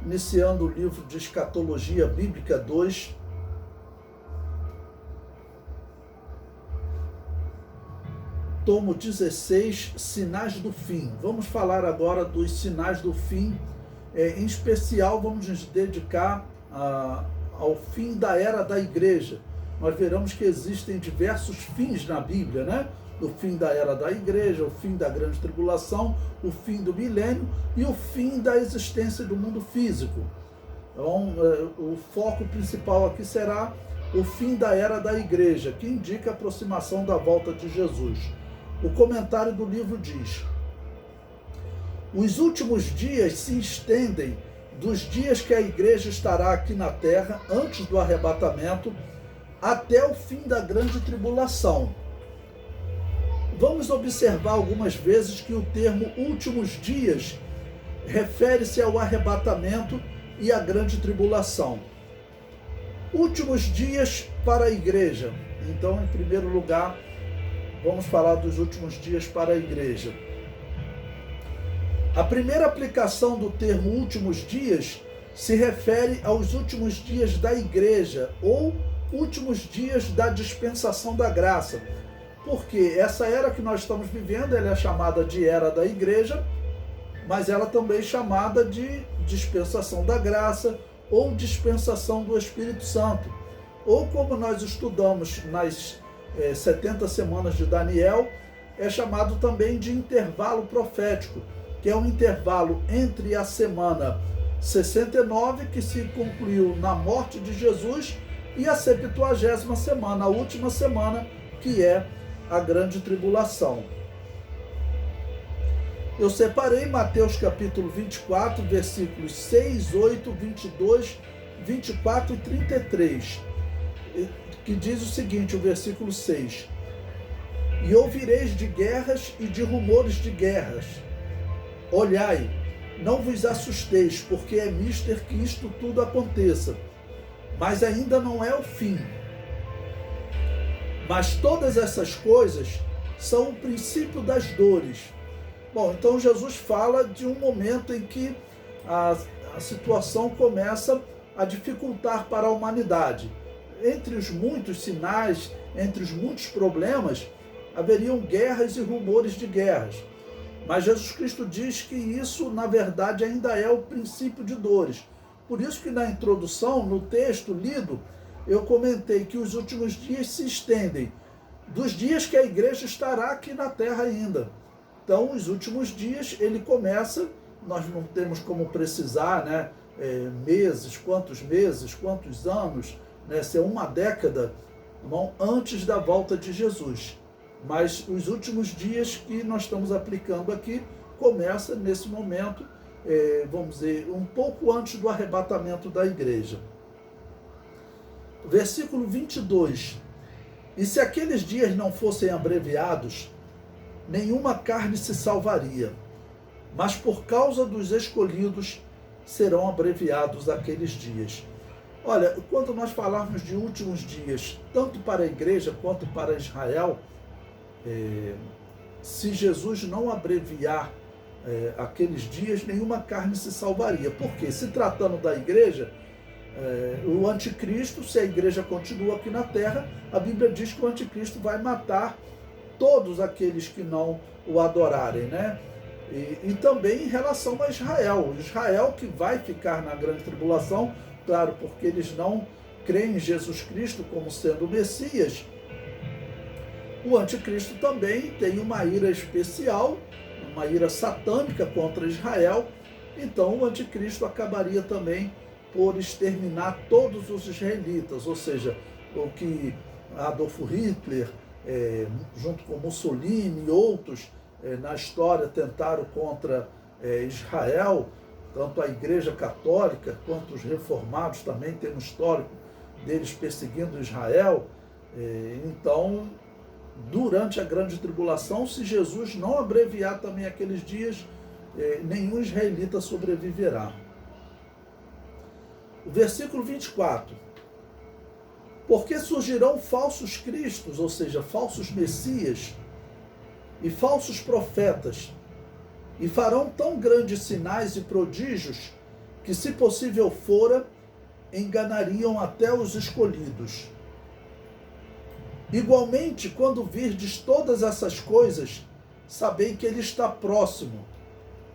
iniciando o livro de Escatologia Bíblica 2. Tomo 16, Sinais do Fim. Vamos falar agora dos sinais do fim. Em especial, vamos nos dedicar ao fim da era da igreja. Nós veremos que existem diversos fins na Bíblia, né? O fim da era da igreja, o fim da grande tribulação, o fim do milênio e o fim da existência do mundo físico. Então, o foco principal aqui será o fim da era da igreja, que indica a aproximação da volta de Jesus. O comentário do livro diz: os últimos dias se estendem dos dias que a igreja estará aqui na terra, antes do arrebatamento, até o fim da grande tribulação. Vamos observar algumas vezes que o termo últimos dias refere-se ao arrebatamento e à grande tribulação. Últimos dias para a igreja. Então, em primeiro lugar, vamos falar dos últimos dias para a igreja. A primeira aplicação do termo últimos dias se refere aos últimos dias da igreja ou últimos dias da dispensação da graça. Porque essa era que nós estamos vivendo, ela é chamada de era da igreja, mas ela também é chamada de dispensação da graça ou dispensação do Espírito Santo. Ou como nós estudamos nas 70 semanas de Daniel, é chamado também de intervalo profético, que é um intervalo entre a semana 69, que se concluiu na morte de Jesus, e a 70ª semana, a última semana, que é a grande tribulação. Eu separei Mateus capítulo 24, versículos 6, 8, 22, 24 e 33, que diz o seguinte, o versículo 6: e ouvireis de guerras e de rumores de guerras. Olhai, não vos assusteis, porque é mister que isto tudo aconteça, mas ainda não é o fim. Mas todas essas coisas são o princípio das dores. Bom, então Jesus fala de um momento em que a situação começa a dificultar para a humanidade. Entre os muitos sinais, entre os muitos problemas, haveriam guerras e rumores de guerras. Mas Jesus Cristo diz que isso, na verdade, ainda é o princípio de dores. Por isso que na introdução, no texto lido, eu comentei que os últimos dias se estendem dos dias que a igreja estará aqui na terra ainda. Então, os últimos dias, ele começa, nós não temos como precisar, né, meses, quantos anos, né, se é uma década, não, antes da volta de Jesus. Mas os últimos dias que nós estamos aplicando aqui, começa nesse momento, vamos dizer, um pouco antes do arrebatamento da igreja. Versículo 22. E se aqueles dias não fossem abreviados, nenhuma carne se salvaria, mas por causa dos escolhidos serão abreviados aqueles dias. Olha, quando nós falarmos de últimos dias, tanto para a igreja quanto para Israel, se Jesus não abreviar aqueles dias, nenhuma carne se salvaria. Porque, se tratando da igreja, o anticristo, se a igreja continua aqui na terra, a Bíblia diz que o anticristo vai matar todos aqueles que não o adorarem, né? E também em relação a Israel. Israel que vai ficar na grande tribulação, claro, porque eles não creem em Jesus Cristo como sendo o Messias. O anticristo também tem uma ira especial, uma ira satânica contra Israel. Então o anticristo acabaria também por exterminar todos os israelitas, ou seja, o que Adolf Hitler, junto com Mussolini e outros na história tentaram contra Israel, tanto a Igreja Católica quanto os reformados também têm um histórico deles perseguindo Israel. Então, durante a grande tribulação, se Jesus não abreviar também aqueles dias, nenhum israelita sobreviverá. O versículo 24. Porque surgirão falsos cristos, ou seja, falsos messias, e falsos profetas, e farão tão grandes sinais e prodígios que, se possível fora, enganariam até os escolhidos. Igualmente, quando virdes todas essas coisas, sabei que ele está próximo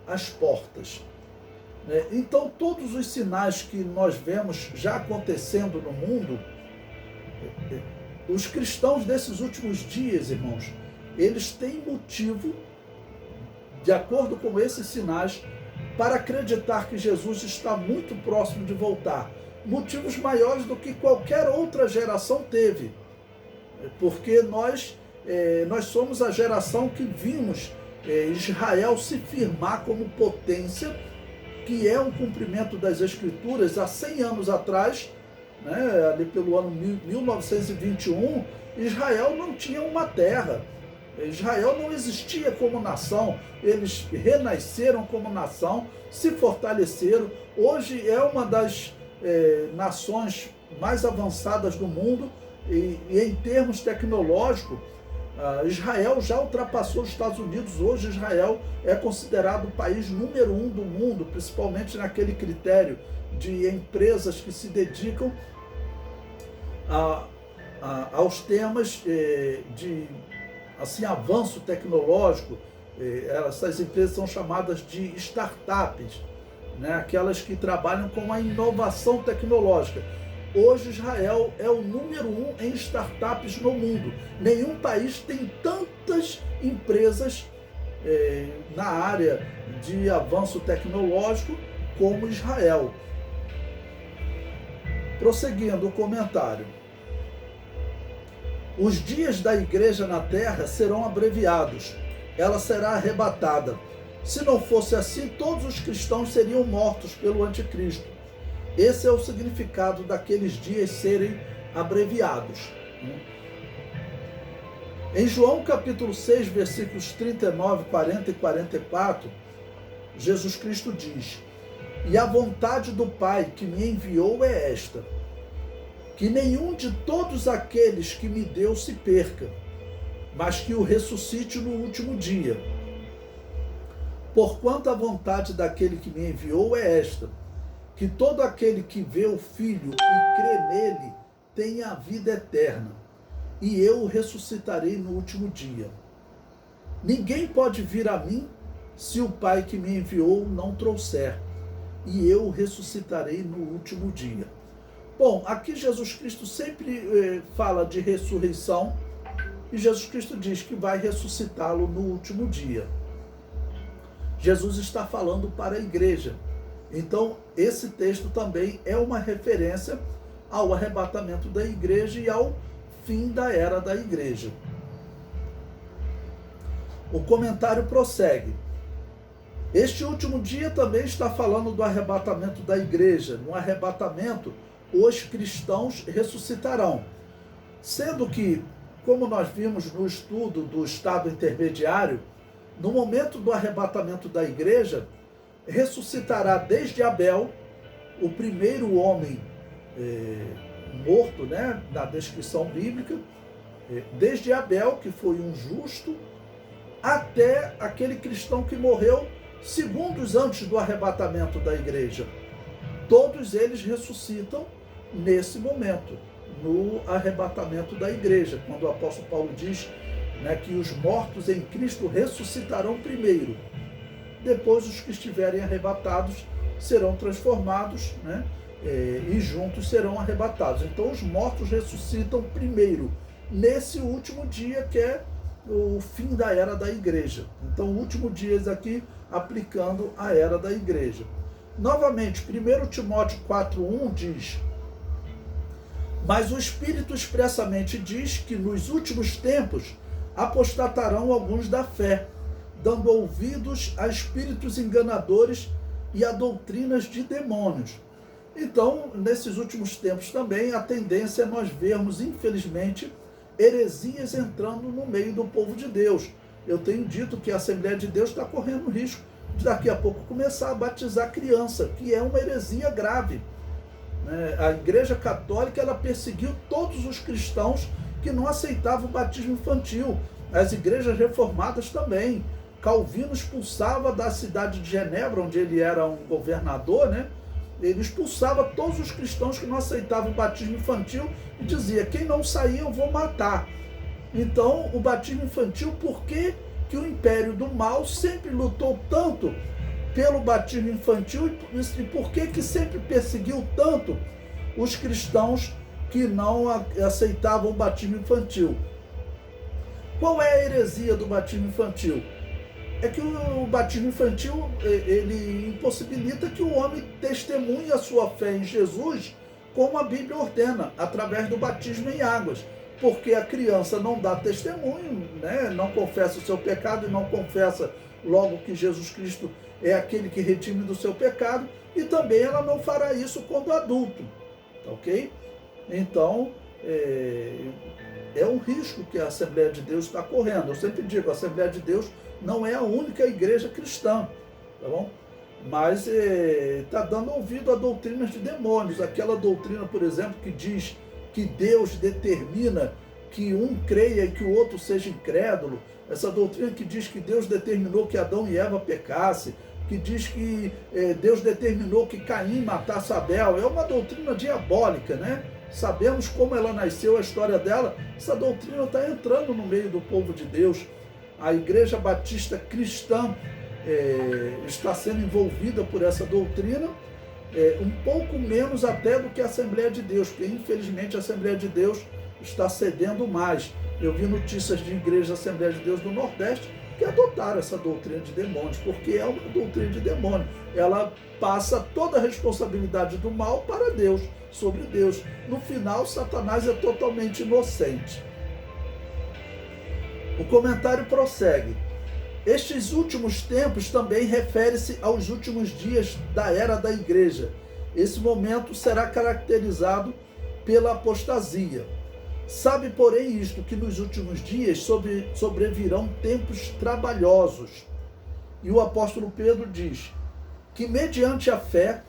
às portas. Então, todos os sinais que nós vemos já acontecendo no mundo, os cristãos desses últimos dias, irmãos, eles têm motivo, de acordo com esses sinais, para acreditar que Jesus está muito próximo de voltar. Motivos maiores do que qualquer outra geração teve. Porque nós somos a geração que vimos Israel se firmar como potência, que é um cumprimento das Escrituras. Há 100 anos atrás, né, ali pelo ano 1921, Israel não tinha uma terra. Israel não existia como nação. Eles renasceram como nação, se fortaleceram. Hoje é uma das nações mais avançadas do mundo, e em termos tecnológicos, Israel já ultrapassou os Estados Unidos. Hoje Israel é considerado o país número 1 do mundo, principalmente naquele critério de empresas que se dedicam aos temas de assim, avanço tecnológico. Essas empresas são chamadas de startups, né? Aquelas que trabalham com a inovação tecnológica. Hoje Israel é o número 1 em startups no mundo. Nenhum país tem tantas empresas na área de avanço tecnológico como Israel. Prosseguindo o comentário. Os dias da igreja na terra serão abreviados. Ela será arrebatada. Se não fosse assim, todos os cristãos seriam mortos pelo anticristo. Esse é o significado daqueles dias serem abreviados. Em João capítulo 6, versículos 39, 40 e 44, Jesus Cristo diz: "E a vontade do Pai que me enviou é esta, que nenhum de todos aqueles que me deu se perca, mas que o ressuscite no último dia. Porquanto a vontade daquele que me enviou é esta, que todo aquele que vê o Filho e crê nele tenha a vida eterna, e eu o ressuscitarei no último dia. Ninguém pode vir a mim se o Pai que me enviou não trouxer, e eu o ressuscitarei no último dia." Bom, aqui Jesus Cristo sempre fala de ressurreição, e Jesus Cristo diz que vai ressuscitá-lo no último dia. Jesus está falando para a igreja. Então, esse texto também é uma referência ao arrebatamento da igreja e ao fim da era da igreja. O comentário prossegue. Este último dia também está falando do arrebatamento da igreja. No arrebatamento, os cristãos ressuscitarão. Sendo que, como nós vimos no estudo do estado intermediário, no momento do arrebatamento da igreja, ressuscitará desde Abel, o primeiro homem morto, né, na descrição bíblica, desde Abel, que foi um justo, até aquele cristão que morreu segundos antes do arrebatamento da igreja. Todos eles ressuscitam nesse momento, no arrebatamento da igreja, quando o apóstolo Paulo diz, né, que os mortos em Cristo ressuscitarão primeiro. Depois os que estiverem arrebatados serão transformados, né, e juntos serão arrebatados. Então os mortos ressuscitam primeiro, nesse último dia que é o fim da era da igreja. Então o último dia aqui aplicando a era da igreja. Novamente, 1 Timóteo 4,1 diz: "Mas o Espírito expressamente diz que nos últimos tempos apostatarão alguns da fé, dando ouvidos a espíritos enganadores e a doutrinas de demônios." Então, nesses últimos tempos também, a tendência é nós vermos, infelizmente, heresias entrando no meio do povo de Deus. Eu tenho dito que a Assembleia de Deus está correndo risco de daqui a pouco começar a batizar criança, que é uma heresia grave. A Igreja Católica, ela perseguiu todos os cristãos que não aceitavam o batismo infantil. As igrejas reformadas também. Calvino expulsava da cidade de Genebra, onde ele era um governador, né, ele expulsava todos os cristãos que não aceitavam o batismo infantil e dizia: quem não sair eu vou matar. Então, o batismo infantil, por que o império do mal sempre lutou tanto pelo batismo infantil e por que sempre perseguiu tanto os cristãos que não aceitavam o batismo infantil? Qual é a heresia do batismo infantil? É que o batismo infantil, ele impossibilita que o homem testemunhe a sua fé em Jesus como a Bíblia ordena, através do batismo em águas. Porque a criança não dá testemunho, né? Não confessa o seu pecado e não confessa logo que Jesus Cristo é aquele que redime do seu pecado, e também ela não fará isso quando adulto, ok? Então, é um risco que a Assembleia de Deus está correndo. Eu sempre digo, a Assembleia de Deus não é a única igreja cristã, tá bom? Mas está dando ouvido a doutrinas de demônios. Aquela doutrina, por exemplo, que diz que Deus determina que um creia e que o outro seja incrédulo. Essa doutrina que diz que Deus determinou que Adão e Eva pecassem, que diz que Deus determinou que Caim matasse Abel. É uma doutrina diabólica, né? Sabemos como ela nasceu, a história dela. Essa doutrina está entrando no meio do povo de Deus. A Igreja Batista Cristã está sendo envolvida por essa doutrina, um pouco menos até do que a Assembleia de Deus, porque infelizmente a Assembleia de Deus está cedendo mais. Eu vi notícias de igrejas da Assembleia de Deus do Nordeste que adotaram essa doutrina de demônios, porque é uma doutrina de demônio. Ela passa toda a responsabilidade do mal para Deus, sobre Deus. No final, Satanás é totalmente inocente. O comentário prossegue. Estes últimos tempos também refere-se aos últimos dias da era da igreja. Esse momento será caracterizado pela apostasia. Sabe, porém, isto, que nos últimos dias sobrevirão tempos trabalhosos. E o apóstolo Pedro diz que, mediante a fé,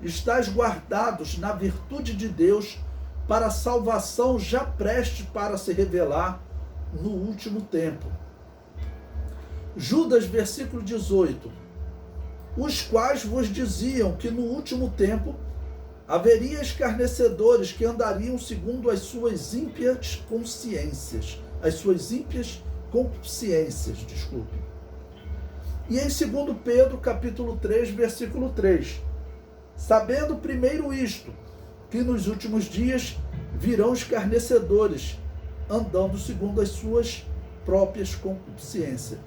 estáis guardados na virtude de Deus para a salvação já prestes para se revelar no último tempo. Judas, versículo 18. Os quais vos diziam que no último tempo haveria escarnecedores que andariam segundo as suas ímpias consciências. As suas ímpias concupiscências, desculpe. E em 2 Pedro, capítulo 3, versículo 3. Sabendo primeiro isto, que nos últimos dias virão escarnecedores, andando segundo as suas próprias concupiscências.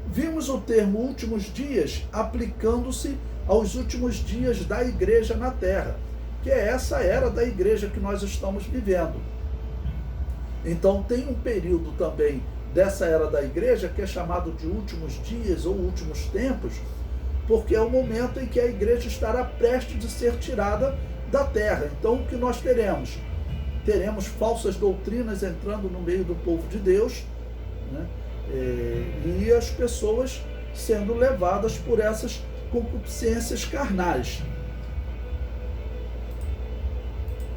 Vimos o termo últimos dias aplicando-se aos últimos dias da igreja na terra, que é essa era da igreja que nós estamos vivendo. Então tem um período também dessa era da igreja que é chamado de últimos dias ou últimos tempos, porque é o momento em que a igreja estará prestes de ser tirada da terra. Então o que nós teremos? Teremos falsas doutrinas entrando no meio do povo de Deus, né? E as pessoas sendo levadas por essas concupiscências carnais.